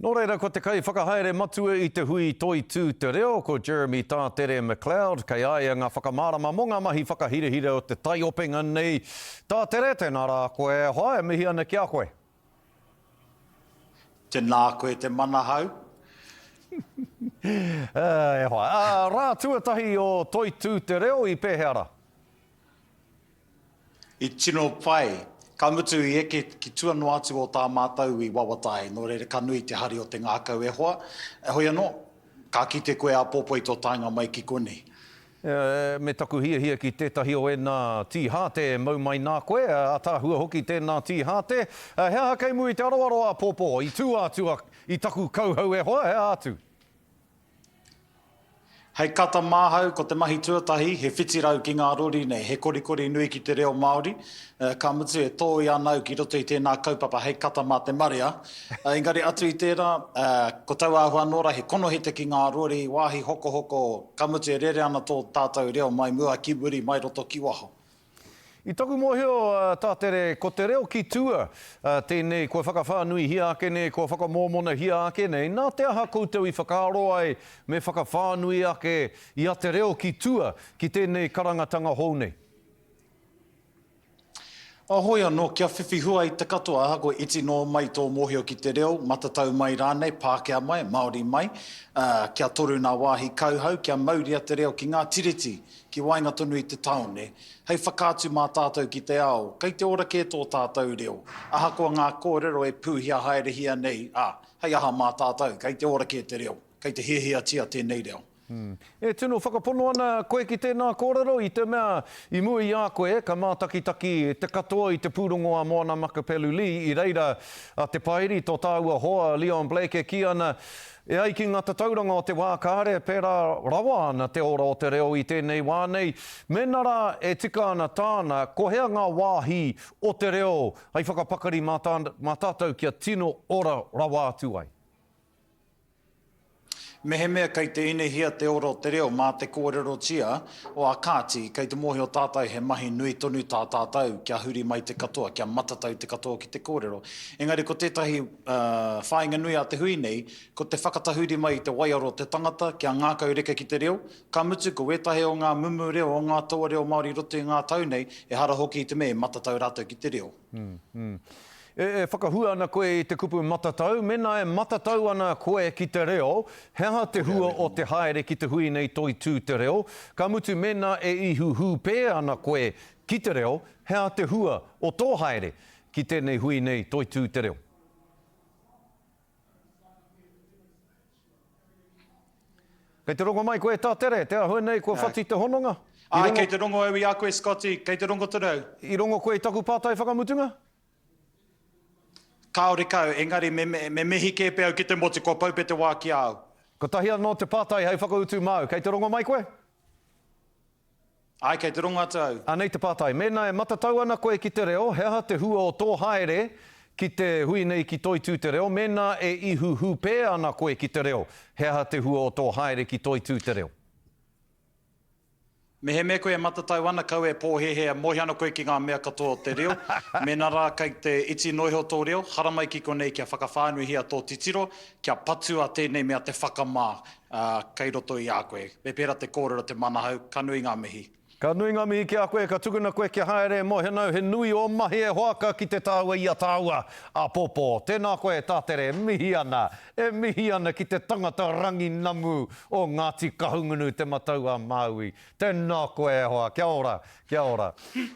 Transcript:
Nō reira, ko te kai whakahaere matua I te hui toi tū te reo, ko Jeremy Tātere McLeod, kai aia ngā whakamārama mo ngā mahi whakahirehire o te tai openga nei. Tātere, tēnā rā koe, hoa, mihi ana ki a koe. Tēnā koe te mana hau. E hoa. Rā tuatahi o toi tū te reo I pēheara. I tino pai, ka mutu I eke ki tuanu atu o tā mātou I wawatai, nō reira ka nui te hari o te ngākau e hoa. E hoi anō, ka kite koe a pōpoi tō tainga mai ki kone. Me taku hia ki tētahi o ena tīhāte mau mai nā koe, a tā hua hoki tēnā tīhāte. Hea kei mui te aroaroa pōpō, I tū atua I taku kauhau e hoa, hea atu. Hei kata māhau ko te mahi tuatahi, he whitirau ki ngā rori nei, he korikori nui ki te reo Māori. Ka mutu e tōi anau ki roto I tēnā kaupapa, hei kata mā te maria. Engari atu I tērā, ko tau āhua nora, he konohete ki ngā rori, wāhi hoko, ka mutu e rere ana tō tātou reo mai mua ki wuri, mai roto ki waho. I taku mōhio, Tātere, ko te reo ki tua, tēnei kua whakawhānui hia ake nei, kua whakamōmona hia ake nei, nā te aha koutou I whakaaro ai me whakawhānui ake I a te reo ki tua ki tēnei karangatanga hou nei. Ahoi anō, kia whiwhihua I te katoa, ko iti no mai tō mōhio ki te reo, matatau mai rānei, Pākehā mai, Māori mai, kia toru nā wāhi kauhau, kia mauria te reo ki ngā tiriti, ki wainga tonu I te taone. Hei whakātu mā tātou ki te ao, kei te ora kē tō tātou reo. Ahakoa ngā kōrero e pūhia haerehia nei, hei aha mā tātou, kei te ora kē te reo, kei te hiahia tia tēnei reo. E tino whakapono ana koe ki tēnā kōrero I te mea I mua I a koe ka mātakitaki te katoa I te pūrongo a Moana Makapeluli I reira a te pairi tō tāua hoa Leon Blake e ki ana e ai ki ngā tauranga o te wākāre pērā rawa ana te ora o te reo I tēnei wānei. Mena rā e tika ana tāna ko hea ngā wāhi o te reo ai whakapakari mā tātou kia tino ora rawa atu ai. Me he mea kei te inehia te oro te reo mā te kōrero tia o a kāti, kei te mōhio tātou he mahi nui tonu tā tātou kia huri mai te katoa, kia matatau te katoa ki te kōrero. Engari ko tētahi whāinga nui a te hui nei, ko te whakatahuri mai te waiaro te tangata, kia ngākau reka ki te reo, ka mutu ko wetahe o ngā mumu reo, o ngā toa reo Māori roto I ngā tau nei, e hara hoki I te me, matatau rātou ki te reo. E whakahua ana koe I te kupu matatau, mena e matatau ana koe ki te reo, hea te hua o te haere ki te hui nei toi tū te reo, ka mutu mena e ihuhu pē ana koe ki te reo, hea te hua o tō haere ki tēnei hui nei toi tū te reo. Kei te rongo mai koe Tātere, te ahua nei kua whati te hononga? Ai, kei te rongo au I a koe Scotty, kei te rongo te rau. I rongo koe I taku pātai whakamutunga? Kaore kau, engari me mihi kē pēau ki te moti, ko paupe te wā ki au. Ko tahi anō te pātai hei whakautu mau, kei te rongo mai koe? Ai, kei te rongo atu au. Anei te pātai, mena e matatau ana koe ki te reo, hea te hua o tō haere ki te hui nei ki toi tū te reo, mena e ihuhu pē ana koe ki te reo, hea te hua o tō haere ki toi tū te reo. Me he mea koe e matatau ana kau e pōhehea mohi ana koe ki ngā mea katoa o te reo. Mena rā kei te iti noiho tō reo, haramai ki konei kia whakawhānui hia tō titiro, kia patua tēnei mea te whakamā kei roto I a koe. Me pēra te kōrero te manahau, ka nui ngā mihi. Ka nui ngā mihi ki a koe, ka tukuna koe ki haere mo henau he nui o mahi e hoaka ki te tāua I a tāua a pōpō. Tēnā koe Tātere, e mihi ana ki te tangata rangi namu o Ngāti Kahungunu te matau a Māui. Tēnā koe e hoa, kia ora, kia ora.